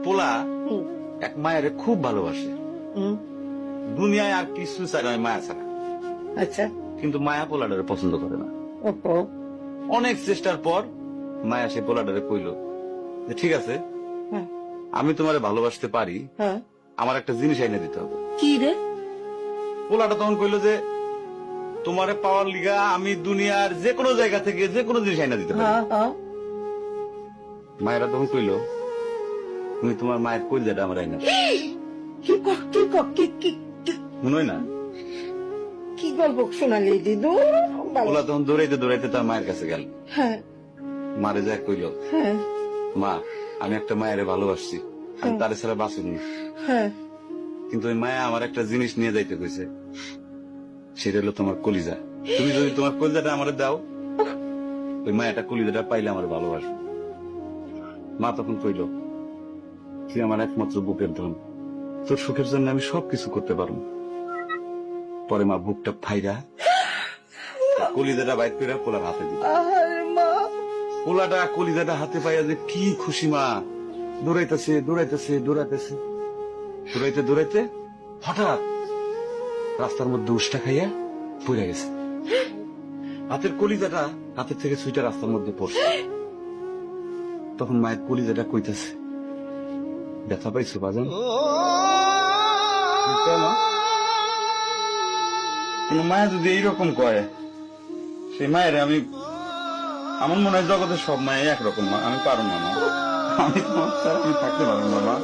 পোলা এক মায়ের খুব ভালোবাসে, দুনিয়ায় আর কিছু চাই না মায়া ছাড়া। আচ্ছা, কিন্তু মায়া পোলাটারে পছন্দ করে না। ওপো অনেক চেষ্টার পর মায়া সে পোলাটারে কইল যে ঠিক আছে, হ্যাঁ আমি তোমারে ভালোবাসতে পারি, হ্যাঁ আমার একটা জিনিস এনে দিতে হবে। কি রে? পোলাটা তখন কইল যে তোমারে পাওয়ার লিগা আমি দুনিয়ার যে কোনো জায়গা থেকে যে কোনো জিনিস এনে দিতে পারি। হ্যাঁ হ্যাঁ মায়েরা তখন কইল তুমি তোমার মায়ের কইলজাটা আমার আইনা কি ক- কি ক- কি কি কি- মনে হয় না। কি গল্প শোনালি দিদু? পোলা তখন দৌড়াইতে দৌড়াইতে তার মায়ের কাছে গেল, হ্যাঁ মারে যা কইল হ্যাঁ মা আমি একটা মায়ের ভালোবাসছি, আমি তারে ছাড়া বাঁচিনি, হ্যাঁ কিন্তু ওই মায়া আমার একটা জিনিস নিয়ে যাইতে কইছে, সেটা হলো তোমার কলিজা। তুমি যদি তোমার কলিজাটা আমারে দাও, ওই মায়াটা কলিজাটা পাইলে আমার ভালোবাসবে। মা তখন কইল তুই আমার একমাত্র বুকের ধন, তোর সুখের জন্য আমি সবকিছু করতে পারবো। পরে মা বুকটা ফাইরা কলিজাটা বাইর করে পোলার হাতে দিল। আরে মা, পোলাটা কলিজাটা হাতে পাইয়া যে কি খুশি, মা দৌড়াইতেছে দৌড়াইতেছে দৌড়াইতেছে, দৌড়াইতে দৌড়াইতে হঠাৎ রাস্তার মধ্যে উষ্টা খাইয়া পড়ে গেছে। হাতের কলিজাটা হাতের থেকে ছুইটা রাস্তার মধ্যে পড়ছে। তখন মায়ের কলিজাটা কইতেছে ব্যথা পাইছো বাজান? কোন মায়া যদি এইরকম কয়, সেই মায়ের আমি, আমার মনে হয় জগতের সব মায়ে একরকম, মা আমি পারো না, মা আমি তোমার ছাড়া আমি থাকতে পারবো না, মা।